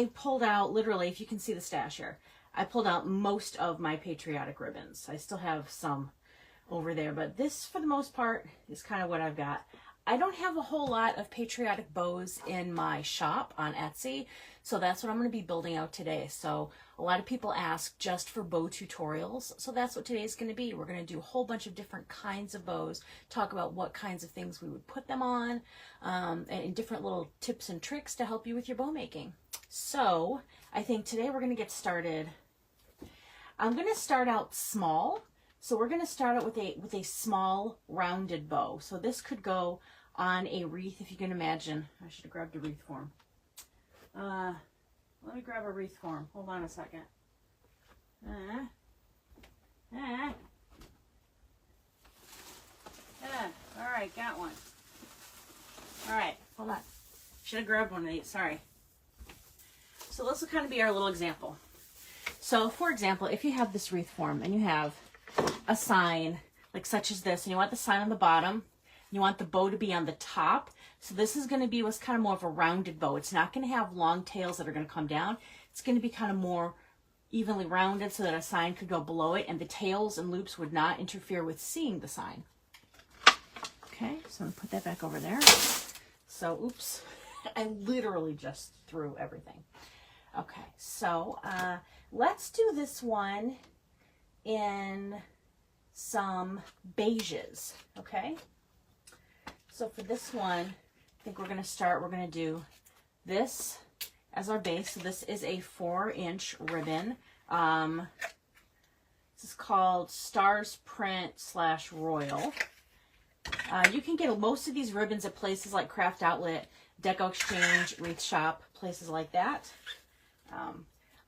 I pulled out, literally, if you can see the stash here, I pulled out most of my patriotic ribbons. I still have some over there, but this, for the most part, is kind of what I've got. I don't have a whole lot of patriotic bows in my shop on Etsy, so that's what I'm going to be building out today. So a lot of people ask just for bow tutorials, so that's what today is going to be. We're going to do a whole bunch of different kinds of bows, talk about what kinds of things we would put them on, and different little tips and tricks to help you with your bow making. So I think today we're going to get started. I'm going to start out small. So we're going to start out with a small rounded bow. So this could go on a wreath, if you can imagine. I should have grabbed a wreath form. Let me grab a wreath form. Hold on a second. All right, got one. All right, hold on. Should have grabbed one of these. Sorry. So this will kind of be our little example. So for example, if you have this wreath form and you have a sign like such as this, and you want the sign on the bottom, you want the bow to be on the top. So this is going to be what's kind of more of a rounded bow. It's not going to have long tails that are going to come down. It's going to be kind of more evenly rounded so that a sign could go below it, and the tails and loops would not interfere with seeing the sign. Okay, so I'm going to put that back over there. So, oops, I literally just threw everything. Okay, so let's do this one in some beiges, okay? So for this one, I think we're going to do this as our base. So this is a 4-inch ribbon. This is called Stars Print / Royal. You can get most of these ribbons at places like Craft Outlet, Deco Exchange, Wreath Shop, places like that.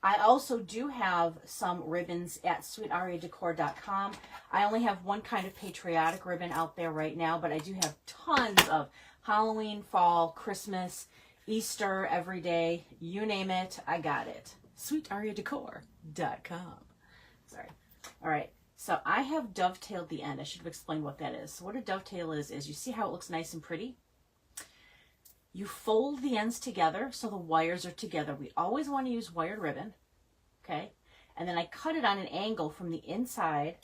I also do have some ribbons at sweetariadecor.com. I only have one kind of patriotic ribbon out there right now, but I do have tons of Halloween, fall, Christmas, Easter, everyday, you name it, I got it. sweetariadecor.com. Sorry. All right. So I have dovetailed the end. I should have explained what that is. So what a dovetail is you see how it looks nice and pretty? You fold the ends together so the wires are together. We always want to use wired ribbon, okay? And then I cut it on an angle from the inside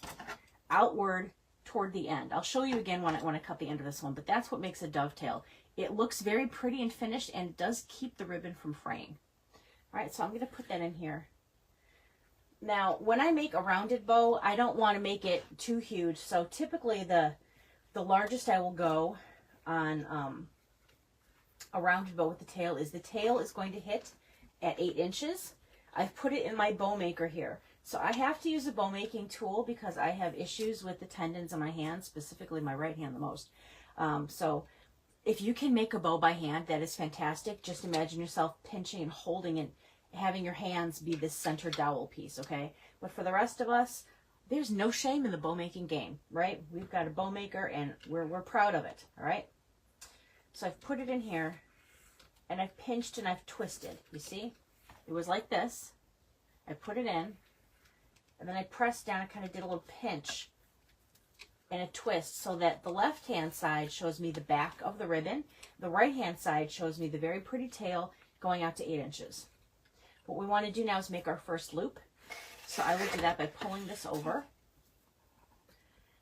outward toward the end. I'll show you again when I cut the end of this one, but that's what makes a dovetail. It looks very pretty and finished, and it does keep the ribbon from fraying. All right, so I'm going to put that in here. Now, when I make a rounded bow, I don't want to make it too huge. So typically the largest I will go on a rounded bow with the tail is going to hit at 8 inches. I've put it in my Bowmaker here. So I have to use a Bowmaking tool because I have issues with the tendons in my hands, specifically my right hand the most. So if you can make a bow by hand, that is fantastic. Just imagine yourself pinching and holding it, having your hands be this center dowel piece, okay? But for the rest of us, there's no shame in the Bowmaking game, right? We've got a Bowmaker and we're proud of it, all right? So I've put it in here, and I've pinched and I've twisted. You see? It was like this. I put it in, and then I pressed down and kind of did a little pinch and a twist so that the left-hand side shows me the back of the ribbon. The right-hand side shows me the very pretty tail going out to 8 inches. What we want to do now is make our first loop. So I will do that by pulling this over.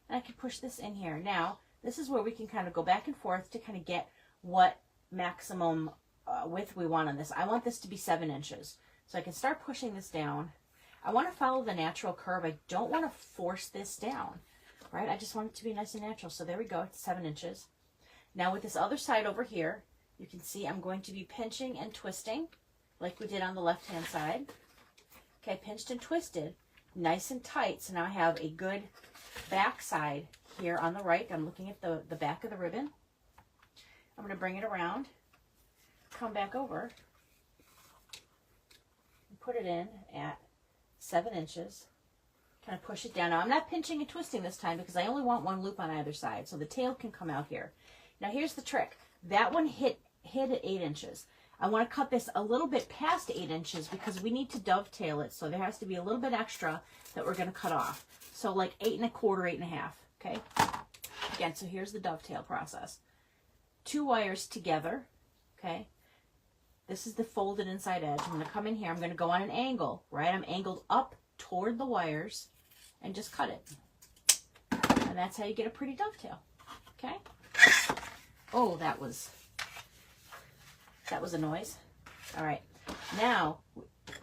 And I can push this in here. Now, this is where we can kind of go back and forth to kind of get what maximum width we want on this. I want this to be 7 inches. So I can start pushing this down. I want to follow the natural curve. I don't want to force this down, right? I just want it to be nice and natural. So there we go, it's 7 inches. Now with this other side over here, you can see I'm going to be pinching and twisting like we did on the left-hand side. Okay, pinched and twisted, nice and tight. So now I have a good back side here on the right. I'm looking at the back of the ribbon. I'm going to bring it around, come back over, and put it in at 7 inches. Kind of push it down. Now I'm not pinching and twisting this time because I only want one loop on either side, so the tail can come out here. Now here's the trick. That one hit at 8 inches. I want to cut this a little bit past 8 inches because we need to dovetail it, so there has to be a little bit extra that we're going to cut off. So like 8 1/4, 8 1/2, okay? Again, so here's the dovetail process. 2 wires together, okay? This is the folded inside edge. I'm going to come in here. I'm going to go on an angle, right? I'm angled up toward the wires and just cut it. And that's how you get a pretty dovetail. Okay? Oh, that was a noise. All right. Now,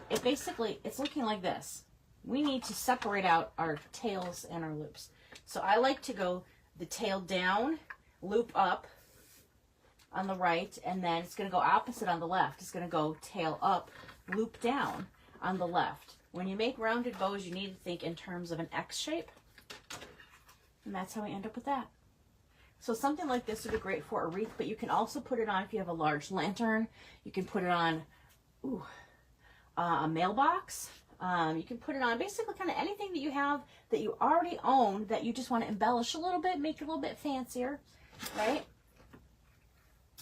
it's looking like this. We need to separate out our tails and our loops. So I like to go the tail down, loop up on the right, and then it's going to go opposite on the left. It's going to go tail up, loop down on the left. When you make rounded bows, you need to think in terms of an X shape. And that's how we end up with that. So something like this would be great for a wreath, but you can also put it on if you have a large lantern. You can put it on a mailbox. You can put it on basically kind of anything that you have that you already own that you just want to embellish a little bit, make it a little bit fancier, right?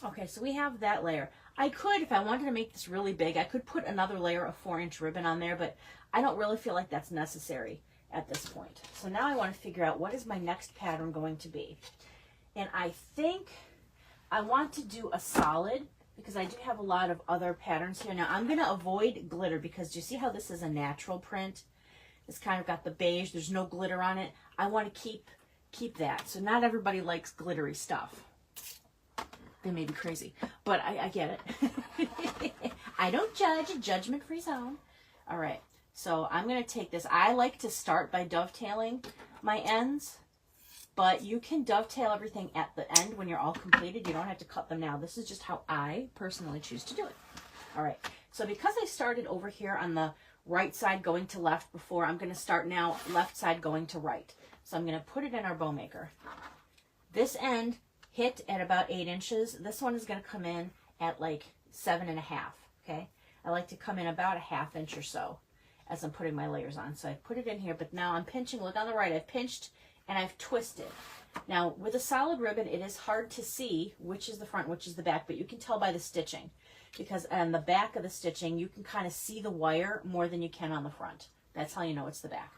Okay, so we have that layer. I could, if I wanted to make this really big, I could put another layer of 4-inch ribbon on there, but I don't really feel like that's necessary at this point. So now I want to figure out what is my next pattern going to be. And I think I want to do a solid because I do have a lot of other patterns here. Now I'm going to avoid glitter because do you see how this is a natural print? It's kind of got the beige. There's no glitter on it. I want to keep that. So not everybody likes glittery stuff. They may be crazy, but I get it. I don't judge, a judgment-free zone. All right, so I'm going to take this. I like to start by dovetailing my ends, but you can dovetail everything at the end when you're all completed. You don't have to cut them now. This is just how I personally choose to do it. All right, so because I started over here on the right side going to left before, I'm going to start now left side going to right. So I'm going to put it in our Bowmaker. This end hit at about 8 inches. This one is going to come in at like 7.5, okay? I like to come in about a 1/2 inch or so as I'm putting my layers on. So I put it in here, but now I'm pinching. Look on the right. I've pinched and I've twisted. Now, with a solid ribbon, it is hard to see which is the front, which is the back, but you can tell by the stitching because on the back of the stitching, you can kind of see the wire more than you can on the front. That's how you know it's the back.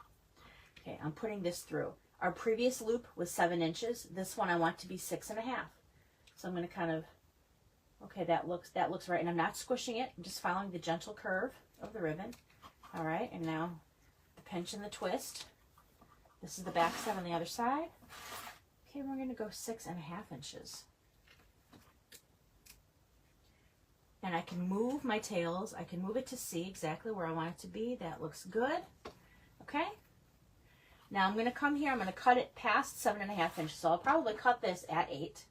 Okay, I'm putting this through. Our previous loop was 7 inches. This one I want to be 6.5. So I'm going to kind of, okay, that looks right. And I'm not squishing it. I'm just following the gentle curve of the ribbon. All right, and now the pinch and the twist. This is the back side on the other side. Okay, we're going to go 6.5 inches. And I can move my tails. I can move it to see exactly where I want it to be. That looks good. Okay. Now I'm going to come here, I'm going to cut it past 7.5 inches. So I'll probably cut this at 8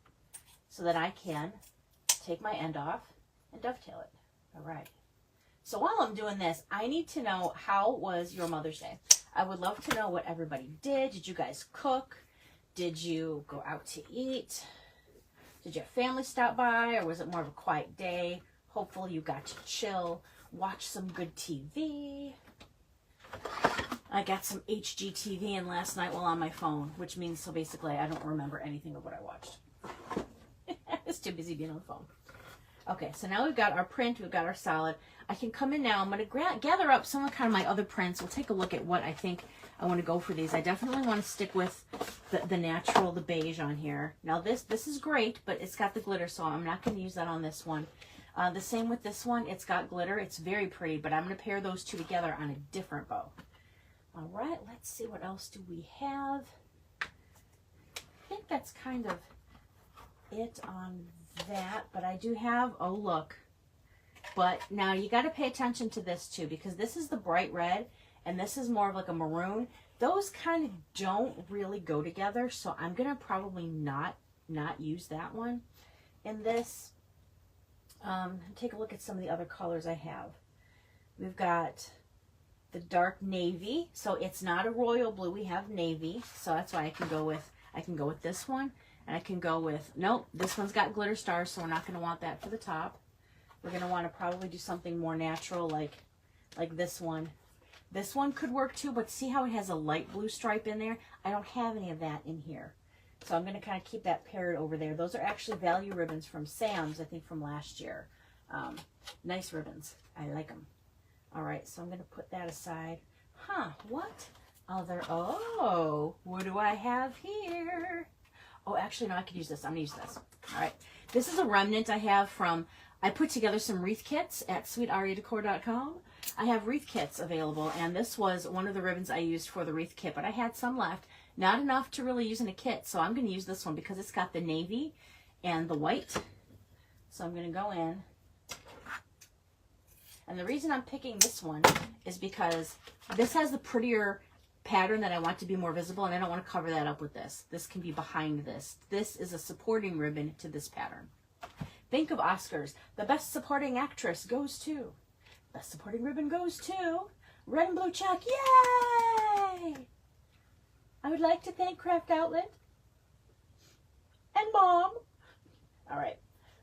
so that I can take my end off and dovetail it. All right. So while I'm doing this, I need to know, how was your Mother's Day? I would love to know what everybody did. Did you guys cook? Did you go out to eat? Did your family stop by, or was it more of a quiet day? Hopefully you got to chill, watch some good TV. I got some HGTV in last night while on my phone, which means, so basically I don't remember anything of what I watched. I was too busy being on the phone. Okay, so now we've got our print, we've got our solid. I can come in now, I'm going to gather up some of kind of my other prints. We'll take a look at what I think I want to go for these. I definitely want to stick with the natural, the beige on here. Now this is great, but it's got the glitter, so I'm not going to use that on this one. The same with this one, it's got glitter, it's very pretty, but I'm going to pair those two together on a different bow. All right, let's see, what else do we have? I think that's kind of it on that, but I do have, oh look, but now you got to pay attention to this too, because this is the bright red and this is more of like a maroon. Those kind of don't really go together, so I'm going to probably not use that one in this. Take a look at some of the other colors I have. We've got the dark navy, so it's not a royal blue, we have navy, so that's why I can go with this one, and I can go with, nope, this one's got glitter stars, so we're not going to want that for the top. We're going to want to probably do something more natural, like this one. This one could work too, but see how it has a light blue stripe in there? I don't have any of that in here, so I'm going to kind of keep that paired over there. Those are actually value ribbons from Sam's, I think from last year. Nice ribbons, I like them. All right, so I'm going to put that aside. Huh, what other, oh, what do I have here? Oh, actually, no, I could use this. I'm going to use this. All right, this is a remnant I have from I put together some wreath kits at sweetariadecor.com. I have wreath kits available, and this was one of the ribbons I used for the wreath kit, but I had some left. Not enough to really use in a kit, so I'm going to use this one because it's got the navy and the white. So I'm going to go in. And the reason I'm picking this one is because this has the prettier pattern that I want to be more visible, and I don't want to cover that up with this. This can be behind this. This is a supporting ribbon to this pattern. Think of Oscars. The best supporting actress goes to. Best supporting ribbon goes to Red and Blue Check. Yay! I would like to thank Craft Outlet and Mom. All right.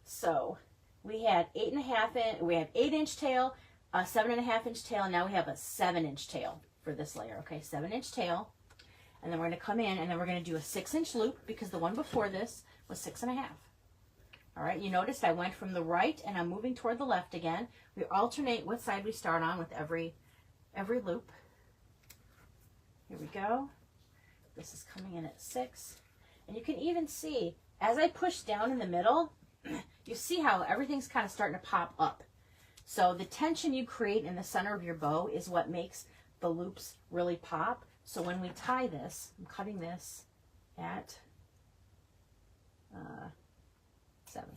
So we had 8-inch tail, a 7.5-inch tail, and now we have a 7-inch tail for this layer. Okay, 7-inch tail. And then we're going to come in and then we're going to do a 6-inch loop because the one before this was 6.5. All right, you noticed I went from the right and I'm moving toward the left again. We alternate what side we start on with every loop. Here we go. This is coming in at 6. And you can even see, as I push down in the middle, you see how everything's kind of starting to pop up. So the tension you create in the center of your bow is what makes the loops really pop. So when we tie this, I'm cutting this at 7.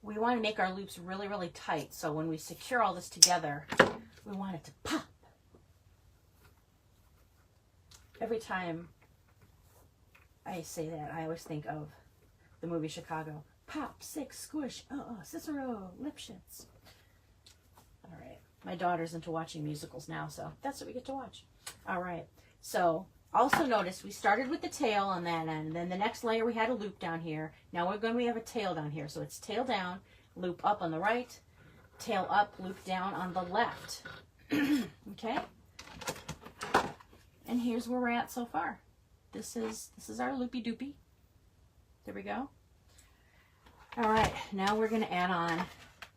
We want to make our loops really, really tight. So when we secure all this together, we want it to pop. Every time I say that, I always think of the movie Chicago. Pop, six, squish, Cicero, Lipschitz. All right. My daughter's into watching musicals now, so that's what we get to watch. All right. So also notice we started with the tail on that end. Then the next layer we had a loop down here. Now we have a tail down here. So it's tail down, loop up on the right, tail up, loop down on the left. Okay? And here's where we're at so far. This is our loopy doopy. There we go. All right, now we're going to add on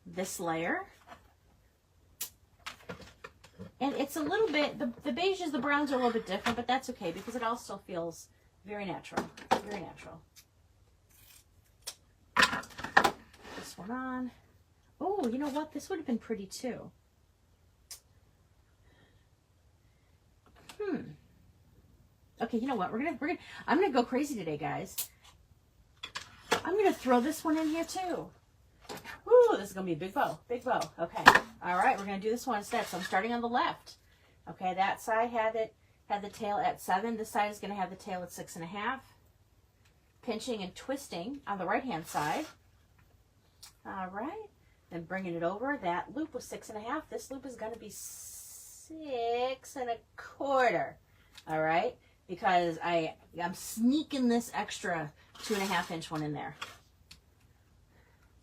this layer. And it's a little bit, the beiges, the browns are a little bit different, but that's okay because it all still feels very natural. Very natural. This one on. Oh, you know what? This would have been pretty too. Okay, you know what? I'm gonna go crazy today, guys. I'm gonna throw this one in here too. Ooh, this is gonna be a big bow, big bow. Okay, all right, we're gonna do this one instead. So I'm starting on the left. Okay, that side had the tail at 7. This side is gonna have the tail at 6.5. Pinching and twisting on the right-hand side. All right, then bringing it over. That loop was 6.5. This loop is gonna be 6.25. All right. Because I'm sneaking this extra 2.5-inch one in there.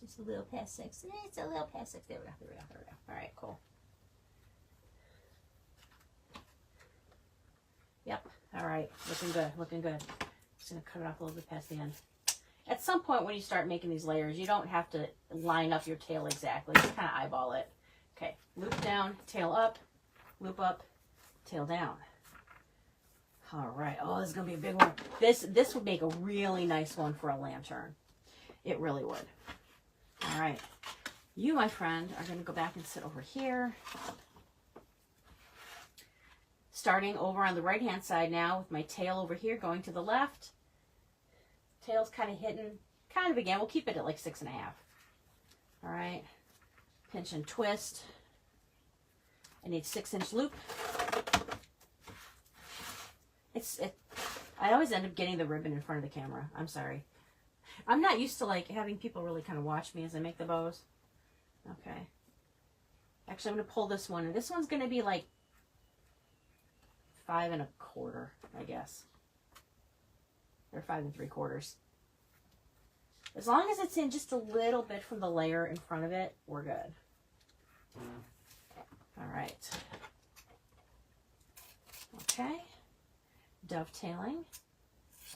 Just a little past 6. It's a little past 6. There we go. All right, cool. Yep. All right. Looking good. Looking good. Just going to cut it off a little bit past the end. At some point when you start making these layers, you don't have to line up your tail exactly. Just kind of eyeball it. Okay. Loop down, tail up, loop up, tail down. All right. Oh, this is going to be a big one. This would make a really nice one for a lantern. It really would. All right. You, my friend, are going to go back and sit over here. Starting over on the right-hand side now with my tail over here going to the left. Tail's kind of hidden. Kind of again. We'll keep it at like 6.5. All right. Pinch and twist. I need 6-inch loop. I always end up getting the ribbon in front of the camera. I'm sorry. I'm not used to like having people really kind of watch me as I make the bows. Okay. Actually, I'm going to pull this one. And this one's going to be like 5.25, I guess. Or 5.75. As long as it's in just a little bit from the layer in front of it, we're good. All right. Okay. Dovetailing.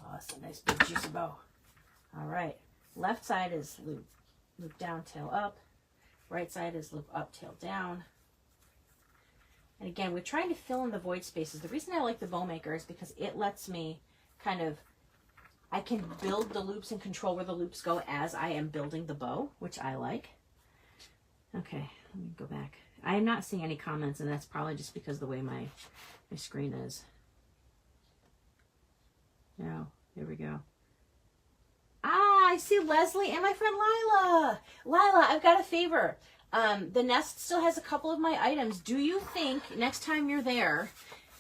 Oh, that's a nice big juicy bow. All right. Left side is loop down, tail up. Right side is loop up, tail down. And again, we're trying to fill in the void spaces. The reason I like the Bowmaker is because it lets me kind of I can build the loops and control where the loops go as I am building the bow, which I like. Okay, let me go back. I am not seeing any comments, and that's probably just because of the way my screen is. No, here we go. Ah, I see Leslie and my friend Lila. Lila, I've got a favor. The nest still has a couple of my items. Do you think next time you're there,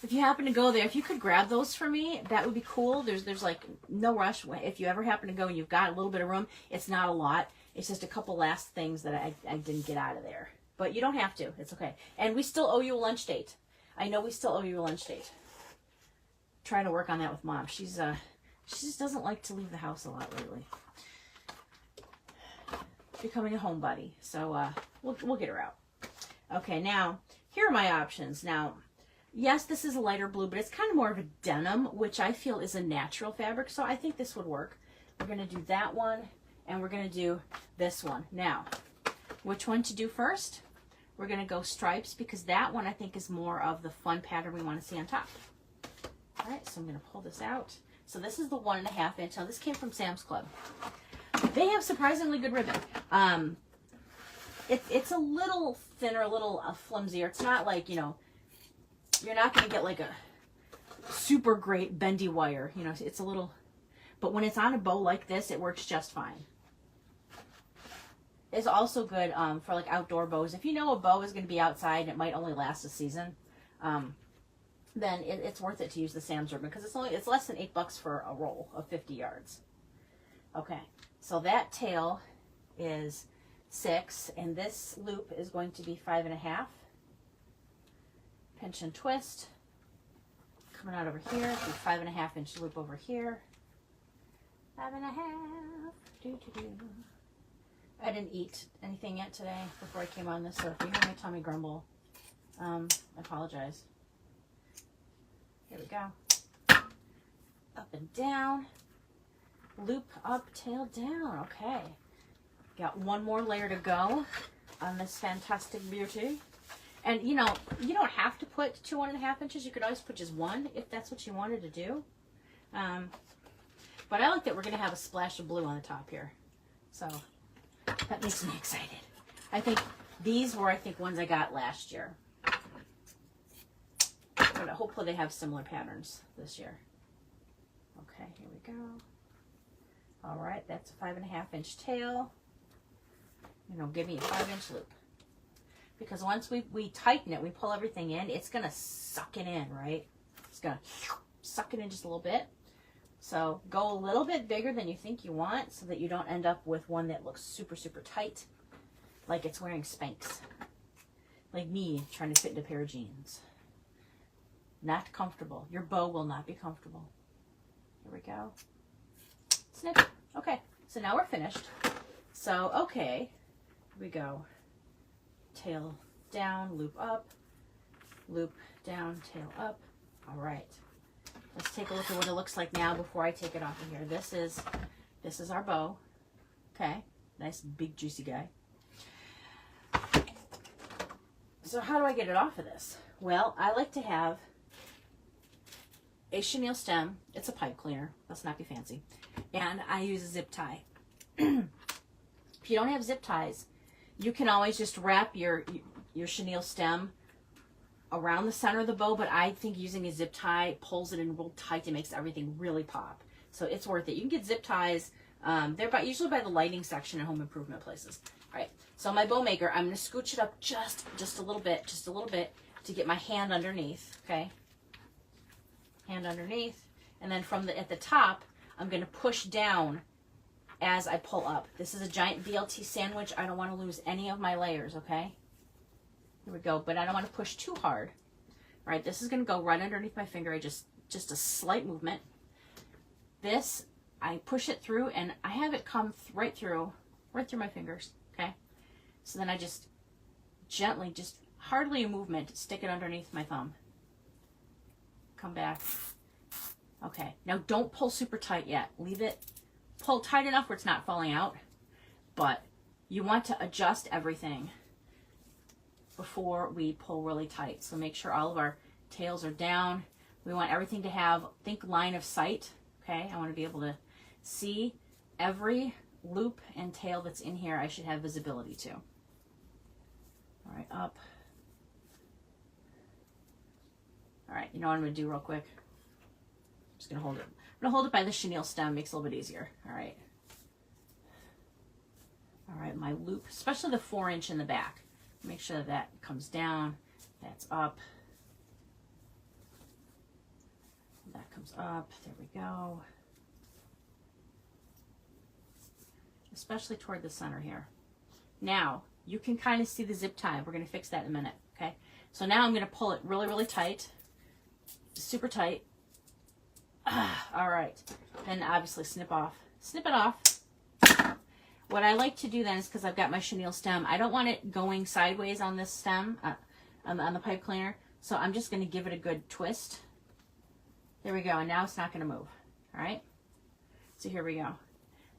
if you happen to go there, if you could grab those for me, that would be cool. There's like no rush. If you ever happen to go and you've got a little bit of room, it's not a lot. It's just a couple last things that I didn't get out of there. But you don't have to. It's okay. And we still owe you a lunch date. I know we still owe you a lunch date. Trying to work on that with Mom. She just doesn't like to leave the house a lot lately. Becoming a homebody. So we'll get her out. Okay, now here are my options. Now, yes, this is a lighter blue, but it's kind of more of a denim, which I feel is a natural fabric. So I think this would work. We're going to do that one, and we're going to do this one. Now, which one to do first? We're going to go stripes, because that one I think is more of the fun pattern we want to see on top. All right, so I'm going to pull this out. So this is the 1.5 inch. Now this came from Sam's Club. They have surprisingly good ribbon. It's a little thinner, a little flimsier. It's not like, you know, you're not going to get like a super great bendy wire. You know, it's a little, but when it's on a bow like this, it works just fine. It's also good for like outdoor bows. If you know a bow is going to be outside and it might only last a season, then it's worth it to use the Sam's ribbon, because it's less than $8 for a roll of 50 yards. Okay, so that tail is 6, and this loop is going to be 5.5. Pinch and twist. Coming out over here, do 5.5 inch loop over here. 5.5. I didn't eat anything yet today before I came on this, so if you hear my tummy grumble, I apologize. Here we go. Up and down. Loop up, tail down. Okay. Got one more layer to go on this fantastic beauty. And, you know, you don't have to put 2 1.5 inches. You could always put just 1 if that's what you wanted to do. But I like that we're going to have a splash of blue on the top here. So that makes me excited. I think these were, ones I got last year. But hopefully they have similar patterns this year. Okay, here we go. All right, that's a 5.5 inch tail. You know, give me a 5 inch loop. Because once we tighten it, we pull everything in, it's going to suck it in, right? It's going to suck it in just a little bit. So go a little bit bigger than you think you want, so that you don't end up with one that looks super, super tight, like it's wearing Spanx. Like me trying to fit into a pair of jeans. Not comfortable. Your bow will not be comfortable. Here we go. Snip. Okay, so now we're finished. So, okay, here we go. Tail down, loop up, loop down, tail up. All right. Let's take a look at what it looks like now before I take it off of here. This is our bow. Okay, nice big juicy guy. So how do I get it off of this? Well, I like to have a chenille stem. It's a pipe cleaner. Let's not be fancy. And I use a zip tie. If you don't have zip ties, you can always just wrap your chenille stem around the center of the bow, but I think using a zip tie pulls it in real tight and makes everything really pop. So it's worth it. You can get zip ties. They're usually by the lighting section at home improvement places. All right. So my Bowmaker, I'm going to scooch it up just a little bit to get my hand underneath. Okay. Hand underneath, and then at the top, I'm going to push down as I pull up. This is a giant BLT sandwich. I don't want to lose any of my layers. Okay. Here we go, but I don't want to push too hard. All right, this is going to go right underneath my finger. I just a slight movement. This, I push it through, and I have it come right through my fingers, okay? So then I just gently, just hardly a movement, stick it underneath my thumb. Come back. Okay, now don't pull super tight yet. Leave it, pull tight enough where it's not falling out, but you want to adjust everything before we pull really tight. So make sure all of our tails are down. We want everything to have, think line of sight, okay? I want to be able to See, every loop and tail that's in here, I should have visibility to. All right, up. All right, you know what I'm gonna do real quick? I'm just gonna hold it. I'm gonna hold it by the chenille stem, makes it a little bit easier. All right. All right, my loop, especially the 4-inch in the back. Make sure that comes down, that's up. That comes up, there we go. Especially toward the center here. Now, you can kind of see the zip tie. We're gonna fix that in a minute, okay? So now I'm gonna pull it really, really tight, super tight. All right, then obviously snip it off. What I like to do then is, because I've got my chenille stem, I don't want it going sideways on this stem, on the pipe cleaner, so I'm just gonna give it a good twist. There we go, and now it's not gonna move, all right? So here we go.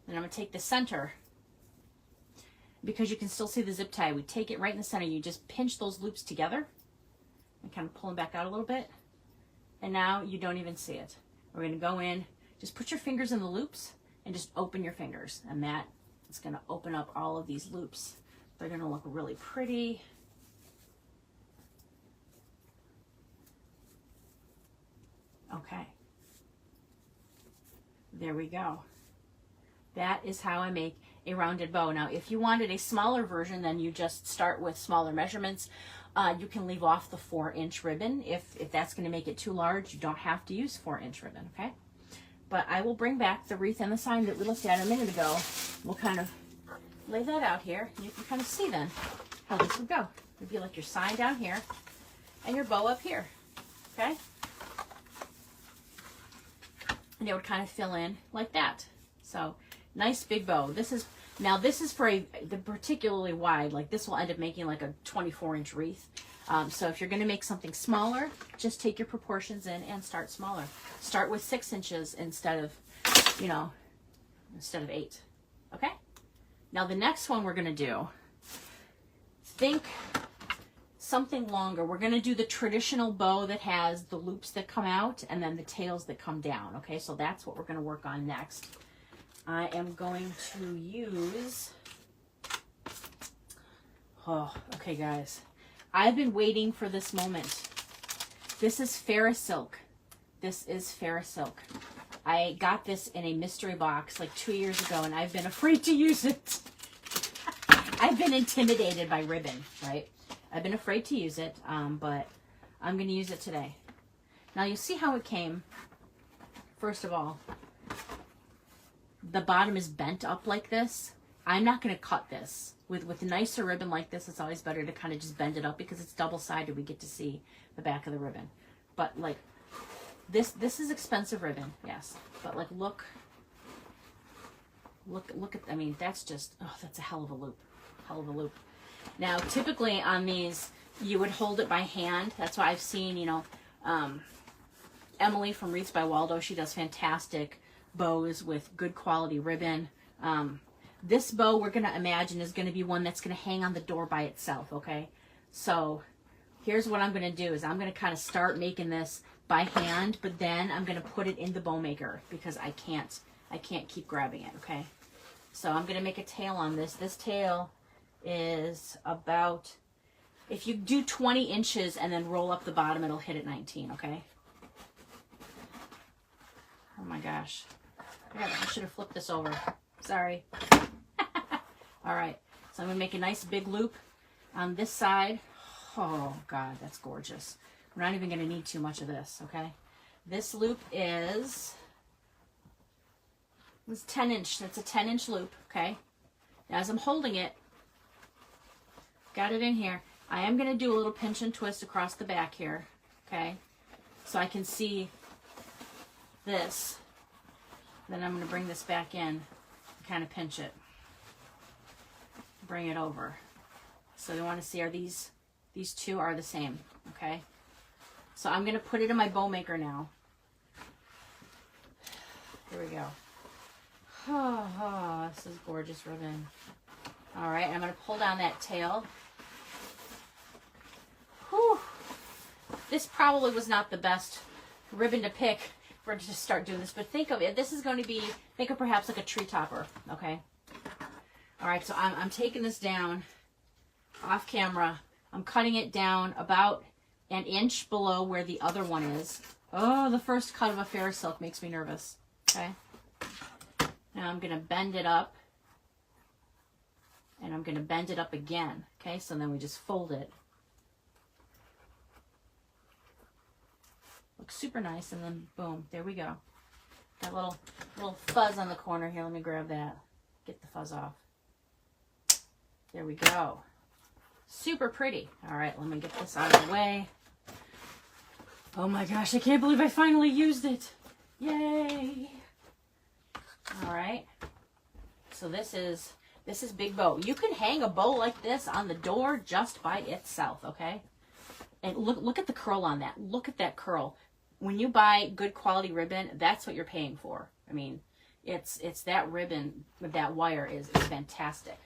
Then I'm gonna take the center, because you can still see the zip tie. We take it right in the center. You just pinch those loops together and kind of pull them back out a little bit. And now you don't even see it. We're gonna go in, just put your fingers in the loops and just open your fingers. And that is gonna open up all of these loops. They're gonna look really pretty. Okay. There we go. That is how I make a rounded bow. Now, if you wanted a smaller version, then you just start with smaller measurements. You can leave off the 4-inch ribbon. If that's going to make it too large, you don't have to use 4-inch ribbon, okay? But I will bring back the wreath and the sign that we looked at a minute ago. We'll kind of lay that out here. And you can kind of see then how this would go. It would be like your sign down here and your bow up here, okay? And it would kind of fill in like that. So, nice big bow. This is for the particularly wide, like this will end up making like a 24-inch wreath. So if you're going to make something smaller, just take your proportions in and start smaller. Start with 6 inches instead of 8. Okay? Now the next one we're going to do, think something longer. We're going to do the traditional bow that has the loops that come out and then the tails that come down. Okay, so that's what we're going to work on next. I am going to use, okay guys, I've been waiting for this moment. This is Ferris silk. This is Ferris silk. I got this in a mystery box like 2 years ago and I've been afraid to use it. I've been intimidated by ribbon, right? I've been afraid to use it, but I'm going to use it today. Now you'll see how it came. First of all, the bottom is bent up like this. I'm not going to cut this. With a nicer ribbon like this, it's always better to kind of just bend it up because it's double-sided. We get to see the back of the ribbon. But like, this is expensive ribbon, yes. But like, look at, I mean, that's just, that's a hell of a loop. Hell of a loop. Now, typically on these, you would hold it by hand. That's why I've seen, Emily from Wreaths by Waldo, she does fantastic bows with good quality ribbon. This bow we're going to imagine is going to be one that's going to hang on the door by itself, okay? So here's what I'm going to do is I'm going to kind of start making this by hand, but then I'm going to put it in the Bowmaker because I can't keep grabbing it, okay? So I'm going to make a tail on this. This tail is about, if you do 20 inches and then roll up the bottom, it'll hit at 19, okay? Oh my gosh. I should have flipped this over. Sorry. All right. So I'm going to make a nice big loop on this side. Oh, God, that's gorgeous. We're not even going to need too much of this, okay? This loop is 10 inch. That's a 10-inch loop, okay? Now, as I'm holding it, got it in here, I am going to do a little pinch and twist across the back here, okay? So I can see this. Then I'm going to bring this back in and kind of pinch it. Bring it over. So you want to see, are these two are the same, okay? So I'm going to put it in my Bowmaker now. Here we go. Oh, this is gorgeous ribbon. All right, I'm going to pull down that tail. Whew. This probably was not the best ribbon to pick for to start doing this, but think of it, this is going to be, think of perhaps like a tree topper, okay? All right, so I'm taking this down off camera. I'm cutting it down about an inch below where the other one is. Oh, the first cut of a fair silk makes me nervous, okay? Now I'm going to bend it up, and I'm going to bend it up again, okay? So then we just fold it. Looks super nice, and then boom, there we go. Got a little fuzz on the corner here. Let me grab that. Get the fuzz off. There we go. Super pretty. All right, let me get this out of the way. Oh my gosh, I can't believe I finally used it. Yay. All right. So this is big bow. You can hang a bow like this on the door just by itself, okay? And look at the curl on that. Look at that curl. When you buy good quality ribbon, that's what you're paying for. I mean, it's that ribbon with that wire is fantastic.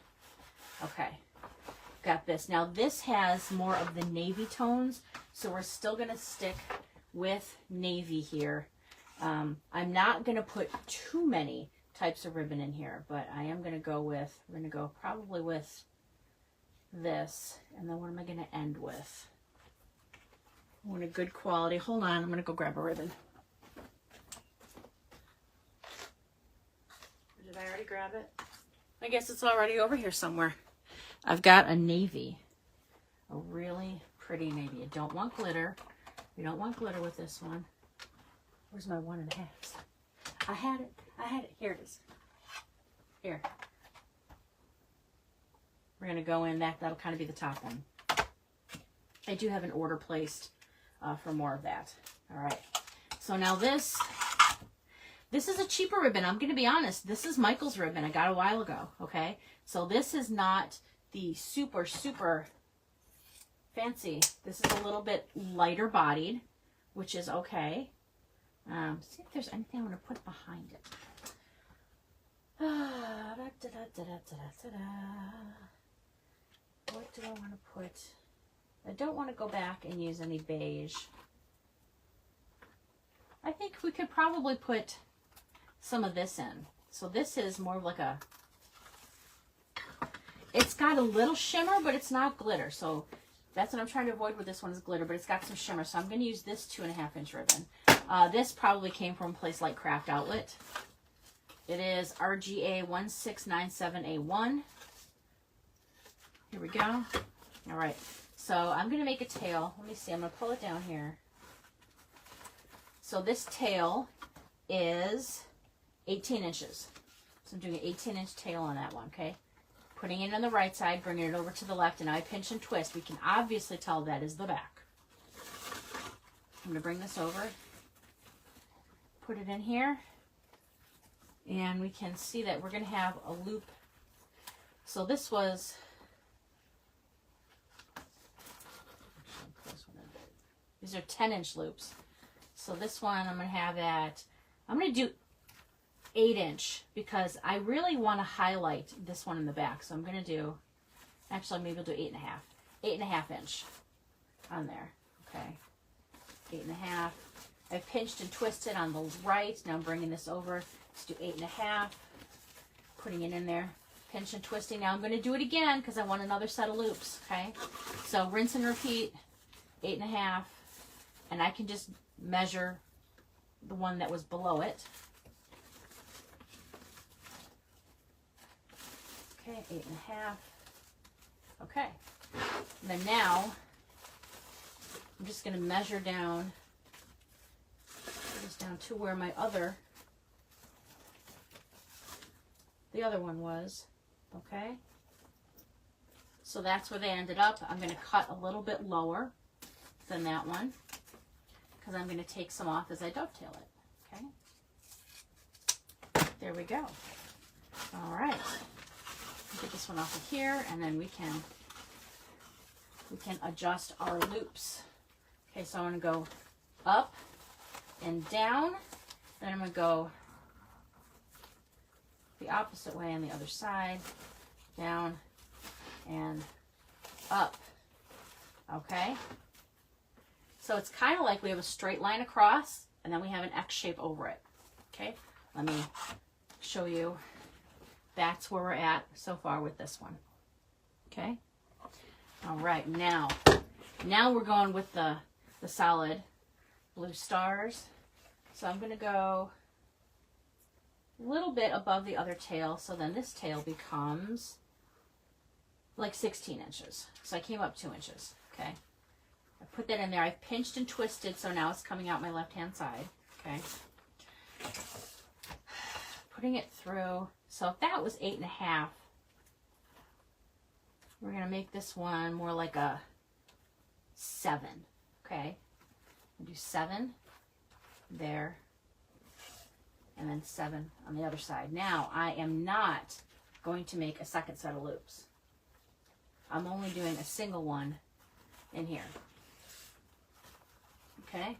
Okay, got this. Now this has more of the navy tones, so we're still gonna stick with navy here. I'm not gonna put too many types of ribbon in here, but I am gonna go with, we're gonna go probably with this, and then what am I gonna end with? I want a good quality. Hold on, I'm gonna go grab a ribbon. Did I already grab it? I guess it's already over here somewhere. I've got a navy, a really pretty navy. You don't want glitter. You don't want glitter with this one. Where's my 1.5? I had it. Here it is. Here. We're gonna go in that. That'll kind of be the top one. I do have an order placed for more of that. All right. So now this is a cheaper ribbon. I'm gonna be honest. This is Michael's ribbon I got a while ago. Okay. So this is not the super fancy. This is a little bit lighter bodied, which is okay. See if there's anything I want to put behind it. What do I want to put? I don't want to go back and use any beige. I think we could probably put some of this in. So this is more like a, it's got a little shimmer, but it's not glitter. So that's what I'm trying to avoid with this one is glitter, but it's got some shimmer. So I'm going to use this 2.5-inch ribbon. This probably came from a place like Craft Outlet. It is RGA 1697A1. Here we go. All right. So I'm going to make a tail. Let me see. I'm going to pull it down here. So this tail is 18 inches. So I'm doing an 18-inch tail on that one, okay? Putting it on the right side, bringing it over to the left, and I pinch and twist. We can obviously tell that is the back. I'm going to bring this over, put it in here, and we can see that we're going to have a loop. So this was, these are 10-inch loops. So this one I'm going to have at, I'm going to do 8-inch because I really want to highlight this one in the back. So I'm going to do, actually maybe I'll do 8.5. 8.5-inch on there. Okay. 8.5. I've pinched and twisted on the right. Now I'm bringing this over. Let's do 8.5. Putting it in there. Pinch and twisting. Now I'm going to do it again because I want another set of loops. Okay. So rinse and repeat. 8.5. And I can just measure the one that was below it. Okay, 8.5. Okay. And then now, I'm just going to measure down, just down to where my the other one was. Okay. So that's where they ended up. I'm going to cut a little bit lower than that one because I'm going to take some off as I dovetail it. Okay. There we go. All right. Get this one off of here, and then we can adjust our loops. Okay, so I'm going to go up and down, then I'm going to go the opposite way on the other side, down and up. Okay, so it's kind of like we have a straight line across, and then we have an X shape over it. Okay, let me show you. That's where we're at so far with this one. Okay. All right, now we're going with the solid blue stars. So I'm going to go a little bit above the other tail, so then this tail becomes like 16 inches. So I came up 2 inches. Okay. I put that in there. I've pinched and twisted, so now it's coming out my left-hand side. Okay. Putting it through. So if that was 8.5, we're going to make this one more like a 7. Okay. I'll do 7 there, and then 7 on the other side. Now, I am not going to make a second set of loops. I'm only doing a single one in here. Okay?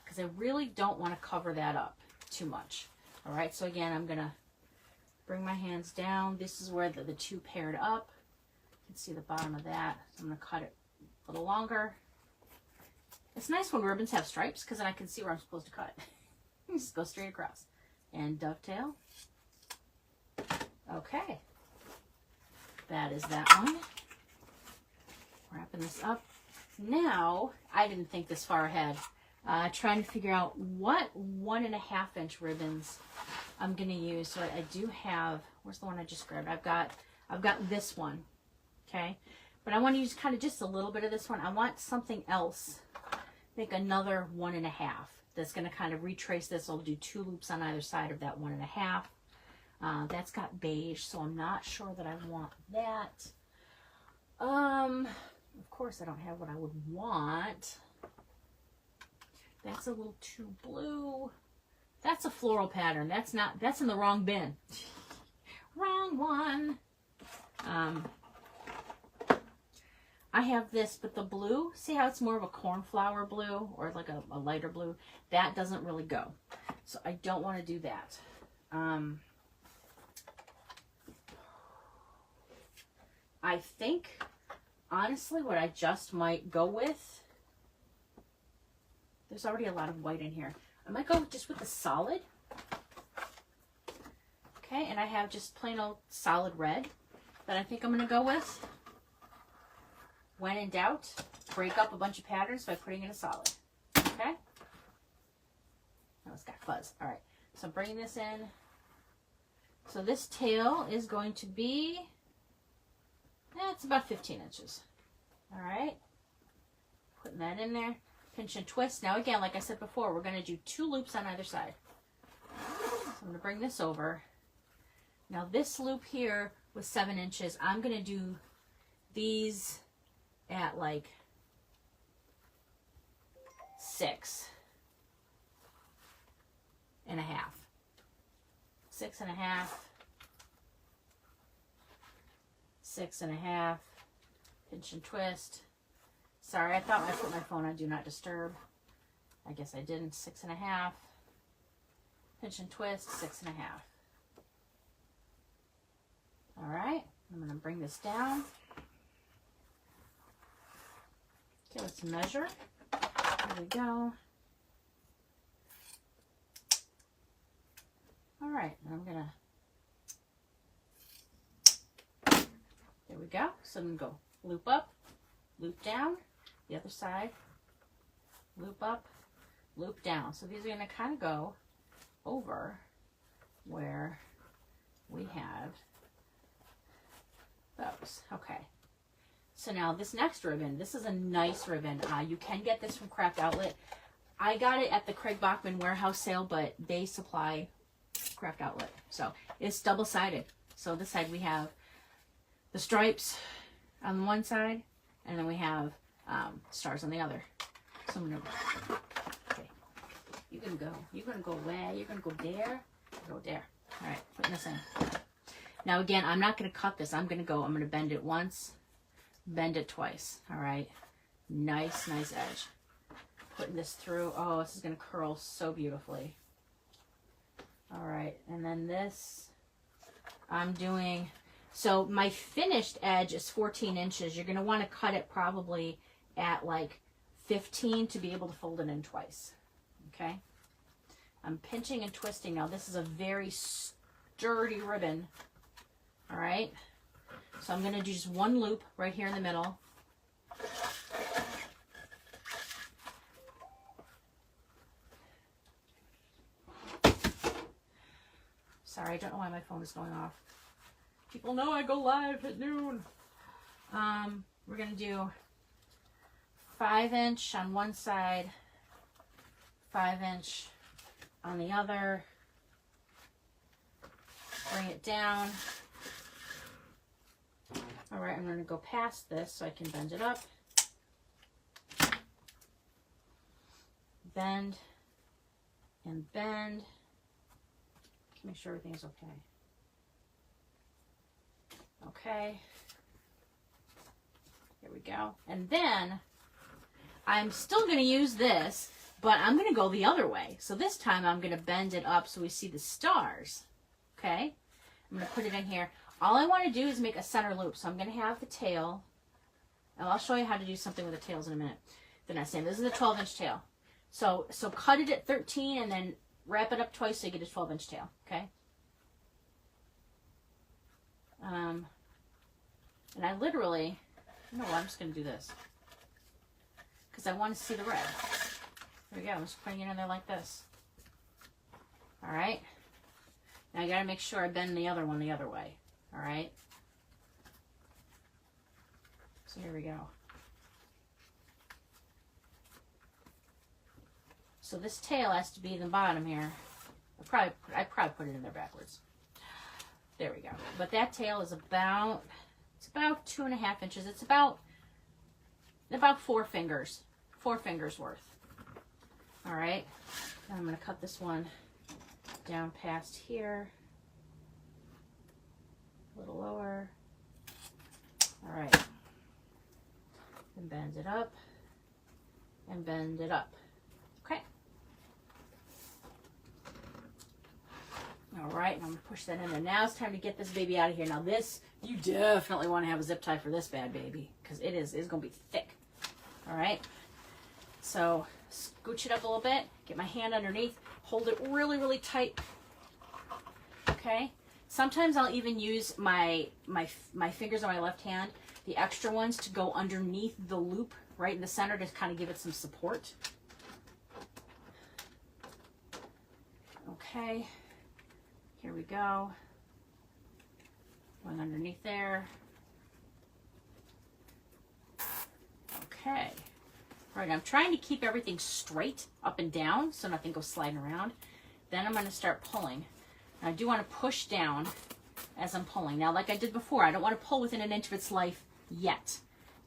Because I really don't want to cover that up too much. All right, so again, I'm going to bring my hands down. This is where the two paired up. You can see the bottom of that. So I'm going to cut it a little longer. It's nice when ribbons have stripes because then I can see where I'm supposed to cut. Just go straight across. And dovetail. Okay. That is that one. Wrapping this up. Now, I didn't think this far ahead. Trying to figure out what 1.5 inch ribbons I'm going to use. So I do have, where's the one I just grabbed? I've got this one. Okay. But I want to use kind of just a little bit of this one. I want something else. Make another 1.5. That's going to kind of retrace this. I'll do 2 loops on either side of that 1.5. That's got beige, so I'm not sure that I want that. Of course I don't have what I would want. That's a little too blue. That's a floral pattern. That's in the wrong bin. Wrong one. I have this, but the blue, see how it's more of a cornflower blue or like a lighter blue? That doesn't really go. So I don't want to do that. I think, honestly, what I just might go with, there's already a lot of white in here. I might go just with the solid. Okay, and I have just plain old solid red that I think I'm going to go with. When in doubt, break up a bunch of patterns by putting in a solid. Okay? Oh, it's got fuzz. All right, so I'm bringing this in. So this tail is going to be, it's about 15 inches. All right, putting that in there. Pinch and twist. Now again, like I said before, we're going to do 2 loops on either side. So I'm going to bring this over. Now this loop here was 7 inches. I'm going to do these at like 6.5. 6.5. 6.5. Pinch and twist. Sorry, I thought I put my phone on Do Not Disturb. I guess I didn't. 6.5. Pinch and twist. 6.5. All right. I'm going to bring this down. Okay, let's measure. There we go. All right. I'm going to... There we go. So I'm going to go loop up, loop down. The other side, loop up, loop down. So these are going to kind of go over where we have those. Okay. So now this next ribbon, this is a nice ribbon. You can get this from Craft Outlet. I got it at the Craig Bachman warehouse sale, but they supply Craft Outlet. So it's double-sided. So this side we have the stripes on one side, and then we have stars on the other. So I'm gonna, okay, you're gonna go where? You're gonna go there? Go there. All right, putting this in. Now again, I'm not gonna cut this. I'm gonna bend it once, bend it twice. All right, nice edge. Putting this through. Oh, this is gonna curl so beautifully. All right, and then this, I'm doing, so my finished edge is 14 inches. You're gonna wanna cut it probably at like 15 to be able to fold it in twice. Okay. I'm pinching and twisting now. This is a very sturdy ribbon. All right. So I'm going to do just one loop right here in the middle. Sorry, I don't know why my phone is going off. People know I go live at noon. We're going to do 5" on one side, 5" on the other. Bring it down. All right, I'm going to go past this so I can bend it up. Bend and bend. Make sure everything's okay. Okay. Here we go. And then I'm still going to use this, but I'm going to go the other way. So this time I'm going to bend it up so we see the stars. Okay. I'm going to put it in here. All I want to do is make a center loop. So I'm going to have the tail. And I'll show you how to do something with the tails in a minute. The next thing. This is a 12" tail. So cut it at 13 and then wrap it up twice so you get a 12" tail, okay? And I literally, you know what, I'm just going to do this. Because I want to see the red. There we go, I'm just putting it in there like this. Alright? Now I got to make sure I bend the other one the other way. Alright? So here we go. So this tail has to be in the bottom here. I probably put it in there backwards. There we go. But that tail is about, it's about 2.5 inches. It's about 4 fingers. 4 fingers worth. All right. Now I'm going to cut this one down past here. A little lower. All right. And bend it up. And bend it up. Okay. All right, and I'm going to push that in there. Now it's time to get this baby out of here. Now this, you definitely want to have a zip tie for this bad baby because it's going to be thick. All right. So scooch it up a little bit. Get my hand underneath. Hold it really, really tight. Okay. Sometimes I'll even use my fingers on my left hand, the extra ones, to go underneath the loop right in the center to kind of give it some support. Okay. Here we go. Going underneath there. Okay. All right, I'm trying to keep everything straight up and down so nothing goes sliding around. Then I'm going to start pulling. Now, I do want to push down as I'm pulling. Now, like I did before, I don't want to pull within an inch of its life yet.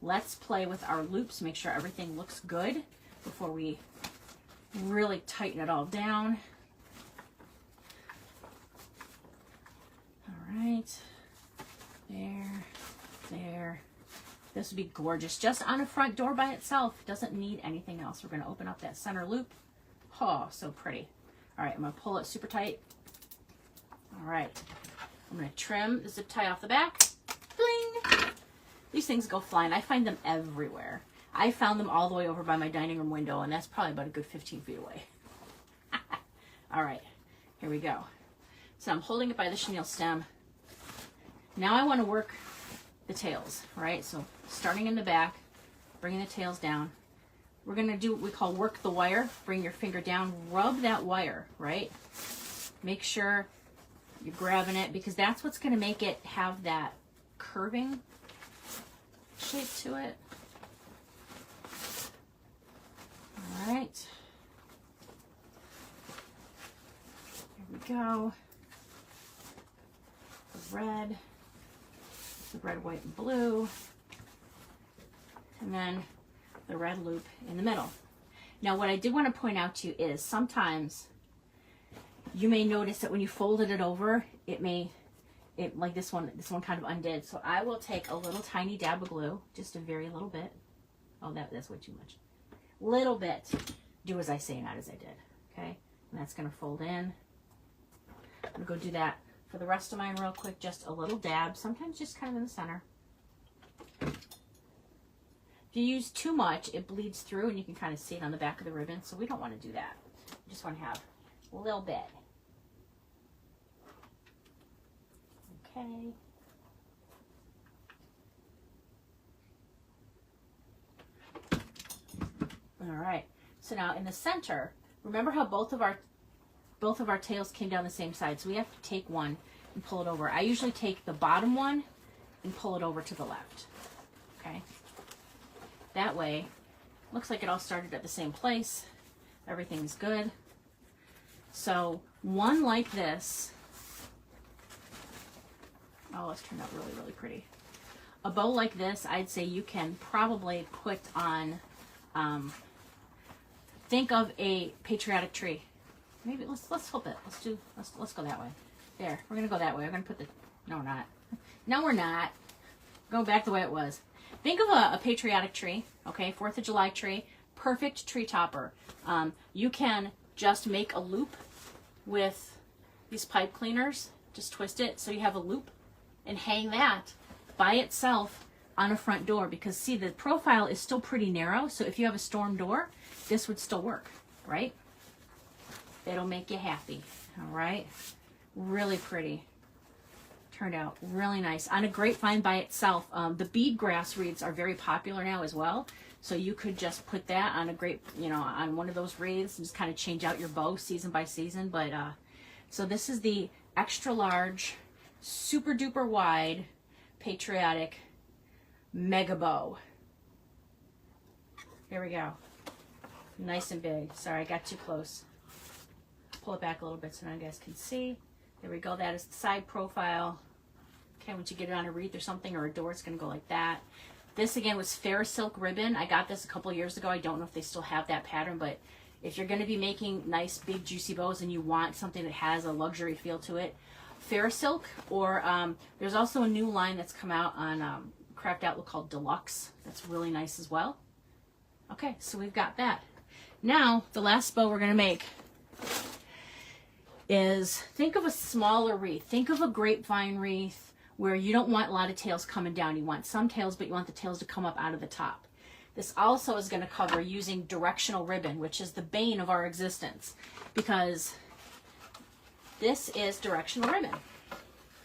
Let's play with our loops, make sure everything looks good before we really tighten it all down. All right, there. This would be gorgeous. Just on a front door by itself. Doesn't need anything else. We're going to open up that center loop. Oh, so pretty. All right, I'm going to pull it super tight. All right, I'm going to trim the zip tie off the back. Bling! These things go flying. I find them everywhere. I found them all the way over by my dining room window, and that's probably about a good 15 feet away. All right, here we go. So I'm holding it by the chenille stem. Now I want to work the tails, right? So starting in the back, bringing the tails down. We're going to do what we call work the wire. Bring your finger down, rub that wire, right? Make sure you're grabbing it because that's what's going to make it have that curving shape to it. All right. Here we go. The red, white, and blue, and then the red loop in the middle. Now, what I did want to point out to you is sometimes you may notice that when you folded it over, it like this one kind of undid. So I will take a little tiny dab of glue, just a very little bit. Oh, that's way too much. Little bit. Do as I say, not as I did. Okay, and that's going to fold in. I'm going to go do that for the rest of mine real quick, just a little dab, sometimes just kind of in the center. If you use too much, it bleeds through and you can kind of see it on the back of the ribbon. So we don't want to do that. We just want to have a little bit. Okay. All right. So now in the center, remember how both of our tails came down the same side. So we have to take one and pull it over. I usually take the bottom one and pull it over to the left. Okay. That way, looks like it all started at the same place. Everything's good. So one like this. Oh, it's turned out really, really pretty. A bow like this, I'd say you can probably put on, think of a patriotic tree. Maybe let's flip it. Let's go that way. There, we're gonna go that way. We're gonna put the, no, we're not. No, we're not. Go back the way it was. Think of a patriotic tree, okay, 4th of July tree, perfect tree topper. You can just make a loop with these pipe cleaners, just twist it so you have a loop and hang that by itself on a front door, because see, the profile is still pretty narrow, so if you have a storm door, this would still work, right? It'll make you happy, all right? Really pretty. Turned out really nice. On a grapevine by itself, the bead grass wreaths are very popular now as well. So you could just put that on a grape, on one of those wreaths and just kind of change out your bow season by season. But so this is the extra large, super duper wide, patriotic mega bow. Here we go. Nice and big. Sorry, I got too close. Pull it back a little bit so now you guys can see. There we go. That is the side profile. Okay, once you get it on a wreath or something or a door, it's going to go like that. This, again, was Fair Silk ribbon. I got this a couple years ago. I don't know if they still have that pattern, but if you're going to be making nice, big, juicy bows and you want something that has a luxury feel to it, Fair Silk, or there's also a new line that's come out on Craft Outlook called Deluxe. That's really nice as well. Okay, so we've got that. Now, the last bow we're going to make is, think of a smaller wreath. Think of a grapevine wreath where you don't want a lot of tails coming down. You want some tails, but you want the tails to come up out of the top. This also is going to cover using directional ribbon, which is the bane of our existence, because this is directional ribbon.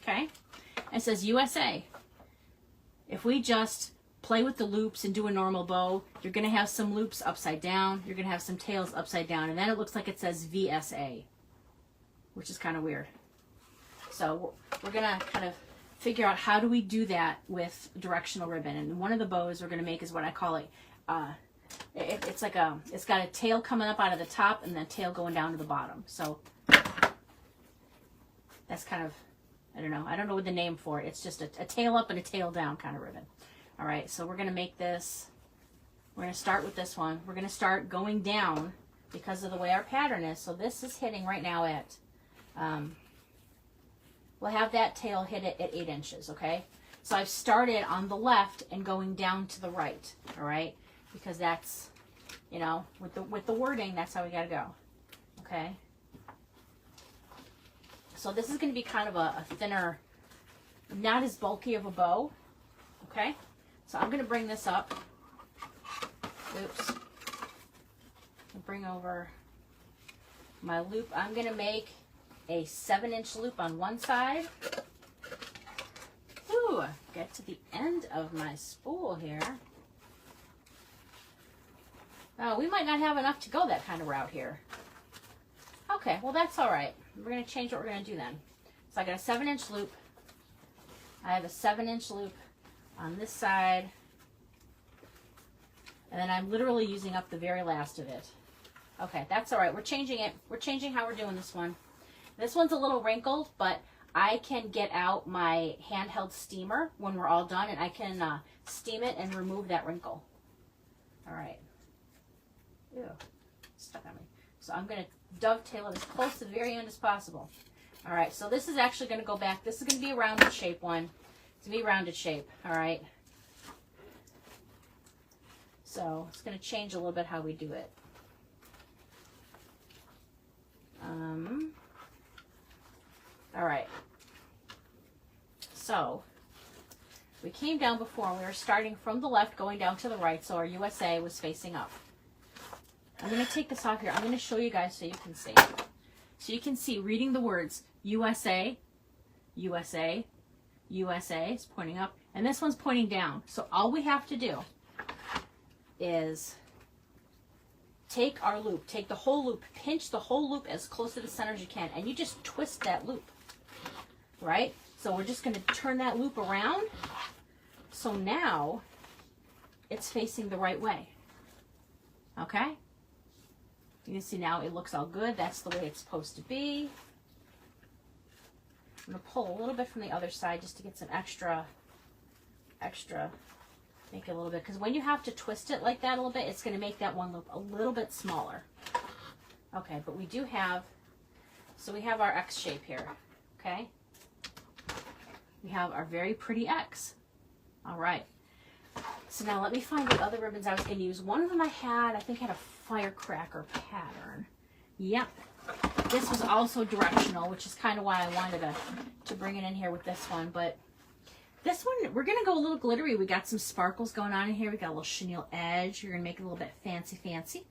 Okay? It says USA. If we just play with the loops and do a normal bow, you're going to have some loops upside down. You're going to have some tails upside down. And then it looks like it says VSA, which is kind of weird. So we're going to kind of figure out how do we do that with directional ribbon. And one of the bows we're going to make is what I call it. It's like it's got a tail coming up out of the top and then tail going down to the bottom. So that's kind of, I don't know what the name for it. It's just a tail up and a tail down kind of ribbon. All right, so we're going to make this. We're going to start with this one. We're going to start going down because of the way our pattern is. So this is hitting right now at, we'll have that tail hit it at 8 inches, okay? So I've started on the left and going down to the right, all right? Because that's, with the wording, that's how we got to go, okay? So this is going to be kind of a thinner, not as bulky of a bow, okay? So I'm going to bring this up. Oops. Bring over my loop. I'm going to make a 7-inch loop on one side. Ooh, get to the end of my spool here. Oh, we might not have enough to go that kind of route here. Okay, well that's all right. We're going to change what we're going to do then. So I got a 7-inch loop. I have a 7-inch loop on this side. And then I'm literally using up the very last of it. Okay, that's all right. We're changing it. We're changing how we're doing this one. This one's a little wrinkled, but I can get out my handheld steamer when we're all done, and I can steam it and remove that wrinkle. All right. Ew, stuck on me. So I'm going to dovetail it as close to the very end as possible. All right, so this is actually going to go back. This is going to be a rounded shape one. It's going to be a rounded shape, all right? So it's going to change a little bit how we do it. All right. So we came down before and we were starting from the left going down to the right, so our USA was facing up. I'm going to take this off here. I'm going to show you guys so you can see. So you can see, reading the words, USA, USA, USA is pointing up, and this one's pointing down. So all we have to do is take our loop, take the whole loop, pinch the whole loop as close to the center as you can, and you just twist that loop, right? So we're just going to turn that loop around. So now it's facing the right way. Okay? You can see now it looks all good. That's the way it's supposed to be. I'm going to pull a little bit from the other side just to get some extra, make it a little bit, because when you have to twist it like that a little bit, it's going to make that one loop a little bit smaller. Okay, but we do have, so we have our X shape here, okay? We have our very pretty X. All right. So now let me find the other ribbons I was going to use. One of them I think had a firecracker pattern. Yep. This was also directional, which is kind of why I wanted to bring it in here with this one. But this one, we're going to go a little glittery. We got some sparkles going on in here. We got a little chenille edge. You're going to make it a little bit fancy.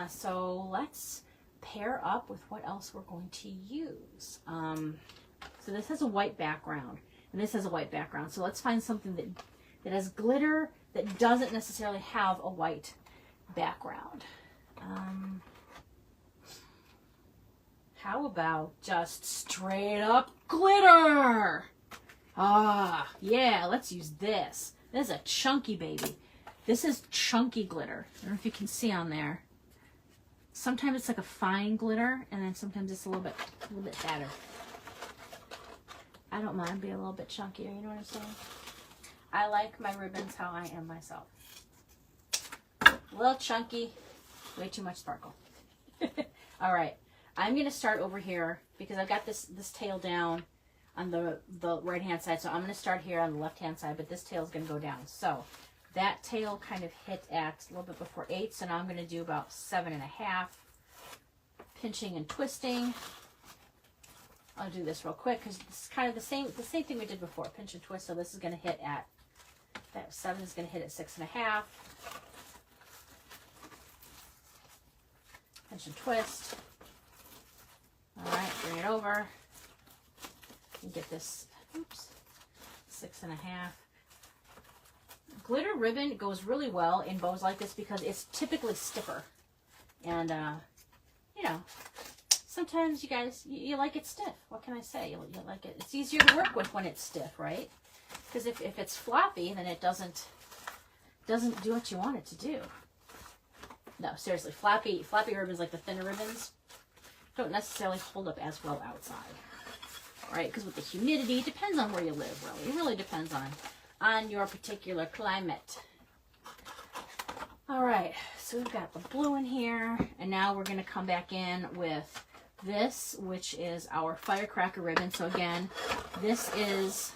So let's pair up with what else we're going to use. So this has a white background, and this has a white background. So let's find something that has glitter that doesn't necessarily have a white background. How about just straight up glitter? Yeah, let's use this. This is a chunky baby. This is chunky glitter. I don't know if you can see on there. Sometimes it's like a fine glitter, and then sometimes it's a little bit fatter. I don't mind being a little bit chunkier, you know what I'm saying? I like my ribbons how I am myself. A little chunky, way too much sparkle. All right, I'm going to start over here because I've got this tail down on the right-hand side. So I'm going to start here on the left-hand side, but this tail is going to go down. So that tail kind of hit at a little bit before 8, so now I'm going to do about 7.5, pinching and twisting. I'll do this real quick because it's kind of the same thing we did before, pinch and twist. So this is going to hit at, that 7 is going to hit at 6.5. Pinch and twist. All right, bring it over. And get this, oops, 6.5. Glitter ribbon goes really well in bows like this because it's typically stiffer. And, you know, sometimes you guys, you like it stiff. What can I say? You like it. It's easier to work with when it's stiff, right? Because if it's floppy, then it doesn't do what you want it to do. No, seriously, floppy ribbons, like the thinner ribbons, don't necessarily hold up as well outside, right? Because with the humidity, it depends on where you live, really. It really depends on your particular climate. All right, so we've got the blue in here, and now we're going to come back in with this, which is our firecracker ribbon. So again, this is,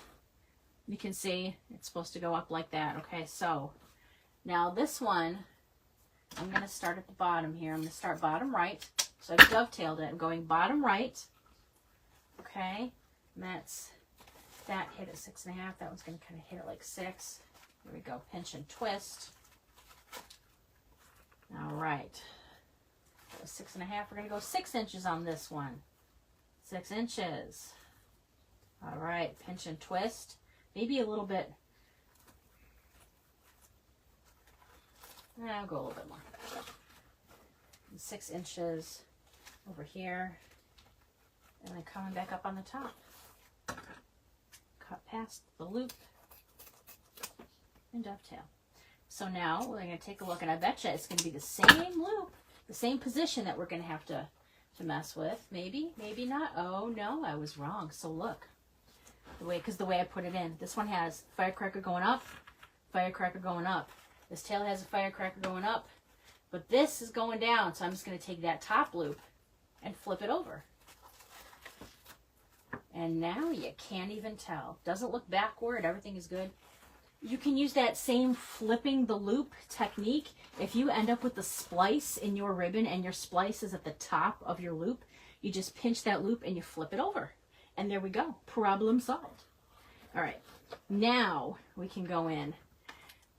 you can see, it's supposed to go up like that. Okay, so now this one, I'm going to start at the bottom here. I'm going to start bottom right. So I've dovetailed it. I'm going bottom right. Okay, and that hit at 6.5. That one's going to kind of hit at like 6. Here we go, pinch and twist. All right, 6.5. We're going to go 6 inches on this one. 6 inches. All right, pinch and twist. Maybe a little bit. I'll go a little bit more. 6 inches over here. And then coming back up on the top. Cut past the loop. And dovetail. So now we're going to take a look, and I bet you it's going to be the same loop, the same position that we're going to have to mess with. Maybe, maybe not. Oh no, I was wrong. So look, because the way I put it in, this one has firecracker going up, firecracker going up. This tail has a firecracker going up, but this is going down. So I'm just going to take that top loop and flip it over. And now you can't even tell. Doesn't look backward. Everything is good. You can use that same flipping the loop technique if you end up with the splice in your ribbon and your splice is at the top of your loop. You just pinch that loop and you flip it over. And there we go. Problem solved. All right, now we can go in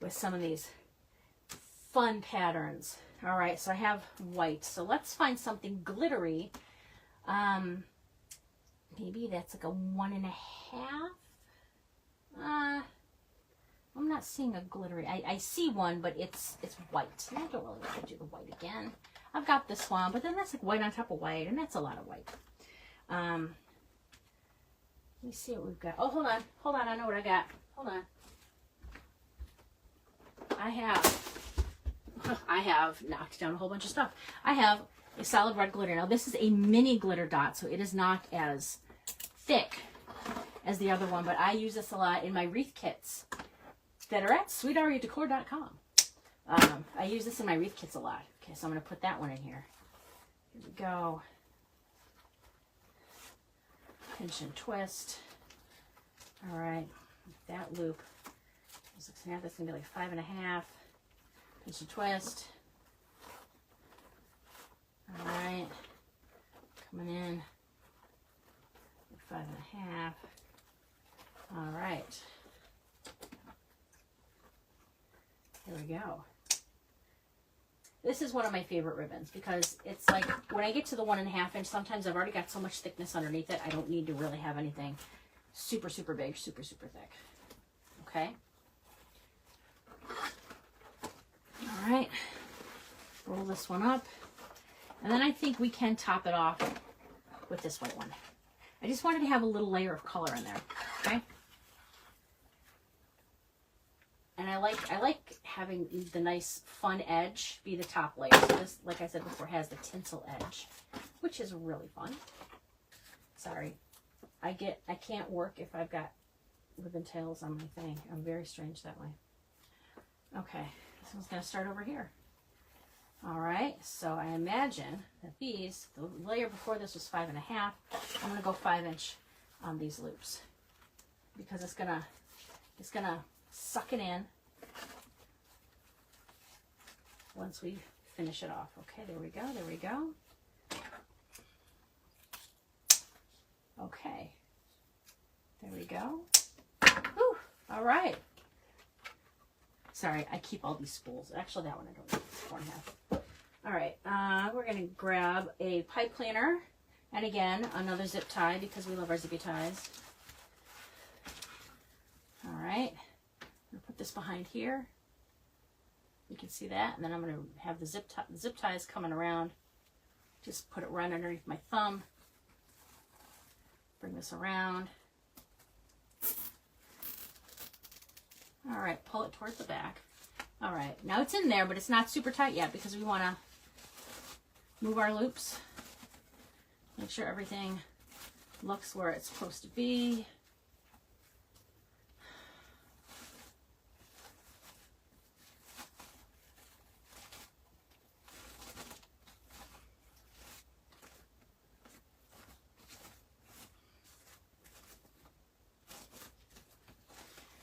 with some of these fun patterns. All right, so I have white. So let's find something glittery. Maybe that's like a 1.5. I'm not seeing a glittery. I see one, but it's white. And I don't really want to do the white again. I've got this one, but then that's like white on top of white, and that's a lot of white. Let me see what we've got. Oh, hold on. I know what I got. Hold on. I have knocked down a whole bunch of stuff. I have a solid red glitter. Now this is a mini glitter dot, so it is not as thick as the other one, but I use this a lot in my wreath kits that are at sweetariadecor.com. I use this in my wreath kits a lot. Okay, so I'm going to put that one in here. Here we go. Pinch and twist. All right, that loop. That's going to be like 5.5. Pinch and twist. All right, coming in. 5.5. All right. There we go. This is one of my favorite ribbons because it's like when I get to the 1.5 inch, sometimes I've already got so much thickness underneath it, I don't need to really have anything super, super big, super, super thick. Okay. All right. Roll this one up. And then I think we can top it off with this white one. I just wanted to have a little layer of color in there. Okay. And I like having the nice fun edge be the top layer. So this, like I said before, has the tinsel edge, which is really fun. Sorry, I can't work if I've got ribbon tails on my thing. I'm very strange that way. Okay, this one's gonna start over here. All right, so I imagine that these, the layer before this was 5.5. I'm gonna go 5 inch on these loops because it's gonna suck it in once we finish it off. Okay, there we go, there we go. Okay, there we go. Whew. All right. Sorry, I keep all these spools. Actually, that one I don't need. 4.5. All right, we're gonna grab a pipe cleaner, and again, another zip tie because we love our zippy ties. All right. I'm gonna put this behind here. You can see that, and then I'm gonna have the zip ties coming around. Just put it right underneath my thumb. Bring this around. All right, pull it towards the back. All right, now it's in there, but it's not super tight yet because we want to move our loops. Make sure everything looks where it's supposed to be.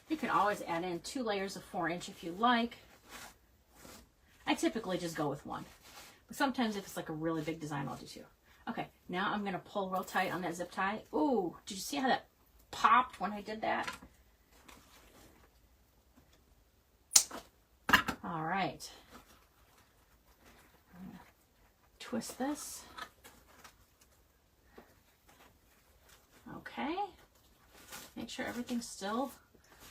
You can always add in 2 layers of 4 inch if you like. I typically just go with 1. But sometimes if it's like a really big design, I'll do 2. Okay, now I'm going to pull real tight on that zip tie. Ooh, did you see how that popped when I did that? All right. I'm going to twist this. Okay. Make sure everything still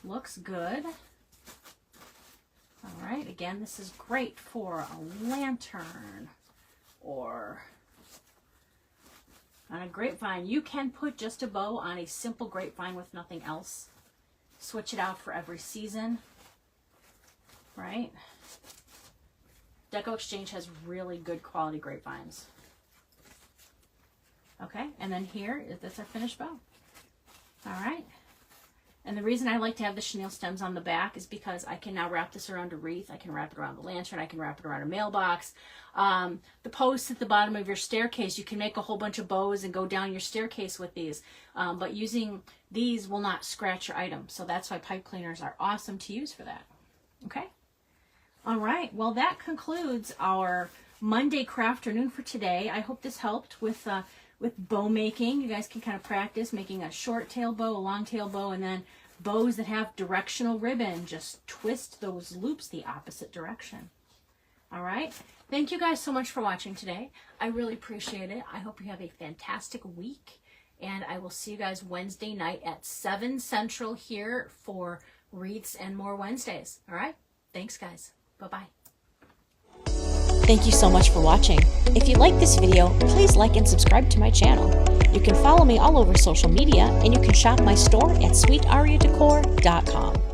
looks good. All right, again, this is great for a lantern or on a grapevine. You can put just a bow on a simple grapevine with nothing else. Switch it out for every season, right? Deco Exchange has really good quality grapevines. Okay, and then here is this our finished bow. All right. And the reason I like to have the chenille stems on the back is because I can now wrap this around a wreath. I can wrap it around the lantern. I can wrap it around a mailbox. The posts at the bottom of your staircase, you can make a whole bunch of bows and go down your staircase with these. But using these will not scratch your item. So that's why pipe cleaners are awesome to use for that. Okay? All right. Well, that concludes our Monday crafternoon for today. I hope this helped with bow making. You guys can kind of practice making a short tail bow, a long tail bow, and then bows that have directional ribbon, just twist those loops the opposite direction. All right. Thank you guys so much for watching today. I really appreciate it. I hope you have a fantastic week. And I will see you guys Wednesday night at 7 Central here for Wreaths and More Wednesdays. All right. Thanks, guys. Bye-bye. Thank you so much for watching. If you like this video, please like and subscribe to my channel. You can follow me all over social media, and you can shop my store at sweetariadecor.com.